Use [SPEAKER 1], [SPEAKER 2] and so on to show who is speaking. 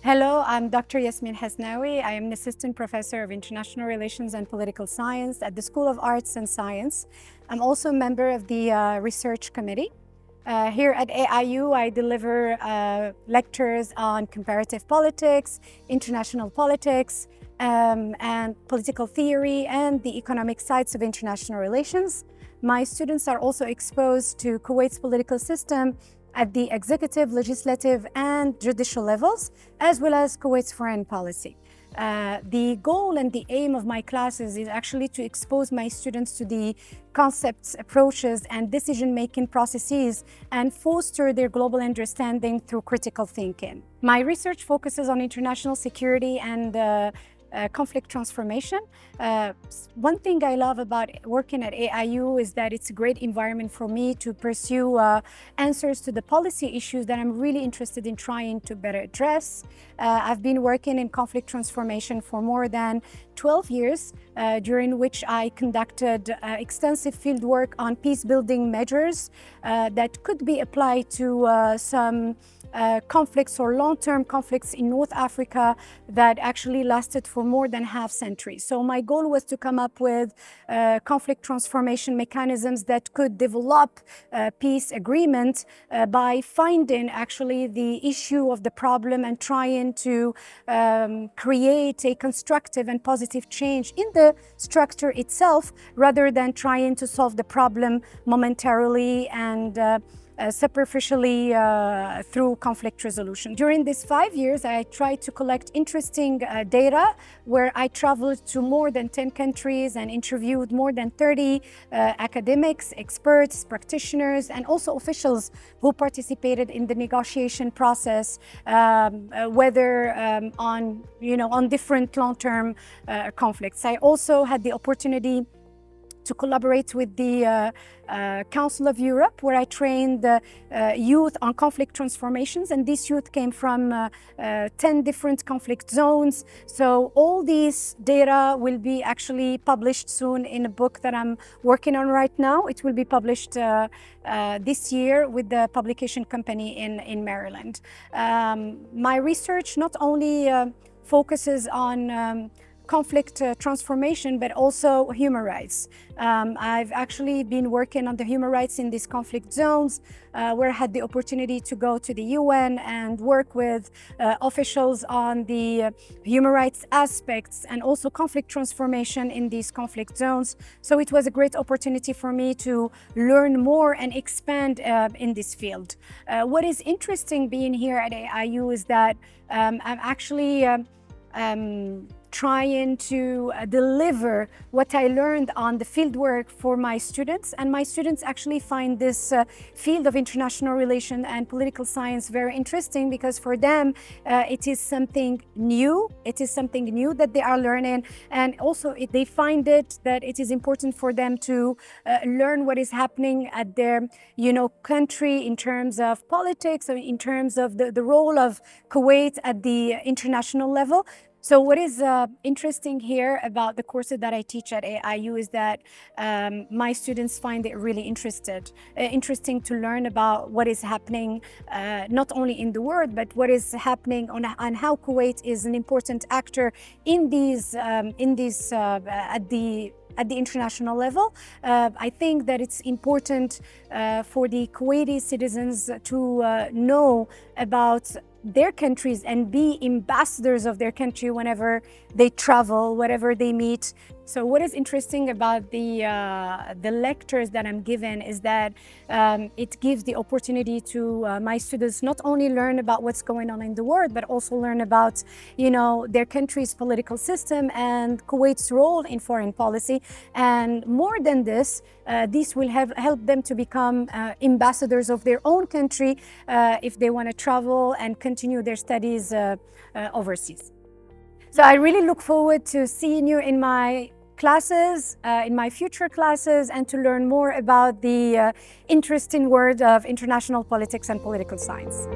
[SPEAKER 1] Hello, I'm Dr. Yasmine Hasnaoui. I am an Assistant Professor of International Relations and Political Science at the School of Arts and Science. I'm also a member of the Research Committee. Here at AIU, I deliver lectures on comparative politics, international politics, and political theory, and the economic sides of international relations. My students are also exposed to Kuwait's political system at the executive, legislative, and judicial levels, as well as Kuwait's foreign policy. The goal and the aim of my classes is actually to expose my students to the concepts, approaches, and decision-making processes and foster their global understanding through critical thinking. My research focuses on international security and conflict transformation. One thing I love about working at AIU is that it's a great environment for me to pursue answers to the policy issues that I'm really interested in trying to better address. I've been working in conflict transformation for more than 12 years, during which I conducted extensive field work on peace-building measures that could be applied to some conflicts or long-term conflicts in North Africa that actually lasted for more than half century. So my goal was to come up with conflict transformation mechanisms that could develop peace agreement by finding actually the issue of the problem and trying to create a constructive and positive change in the structure itself, rather than trying to solve the problem momentarily and superficially through conflict resolution. During these 5 years, I tried to collect interesting data where I traveled to more than 10 countries and interviewed more than 30 academics, experts, practitioners, and also officials who participated in the negotiation process, whether on different long-term conflicts. I also had the opportunity to collaborate with the Council of Europe, where I trained youth on conflict transformations, and this youth came from 10 different conflict zones. So all these data will be actually published soon in a book that I'm working on right now. It will be published this year with the publication company in Maryland. My research not only focuses on conflict transformation, but also human rights. I've actually been working on the human rights in these conflict zones, where I had the opportunity to go to the UN and work with officials on the human rights aspects and also conflict transformation in these conflict zones. So it was a great opportunity for me to learn more and expand in this field. What is interesting being here at AIU is that I'm actually trying to deliver what I learned on the field work for my students, and my students actually find this field of international relations and political science very interesting, because for them it is something new. It is something new that they are learning, and also they find it that it is important for them to learn what is happening at their country in terms of politics, or in terms of the role of Kuwait at the international level. So what is interesting here about the courses that I teach at AIU is that my students find it really interesting to learn about what is happening not only in the world, but what is happening on how Kuwait is an important actor in these at the international level. I think that it's important for the Kuwaiti citizens to know about their countries and be ambassadors of their country whenever they travel, wherever they meet. So what is interesting about the lectures that I'm given is that it gives the opportunity to my students not only learn about what's going on in the world, but also learn about their country's political system and Kuwait's role in foreign policy. And more than this will help them to become ambassadors of their own country if they want to travel and continue their studies overseas. So I really look forward to seeing you in my classes, in my future classes, and to learn more about the interesting world of international politics and political science.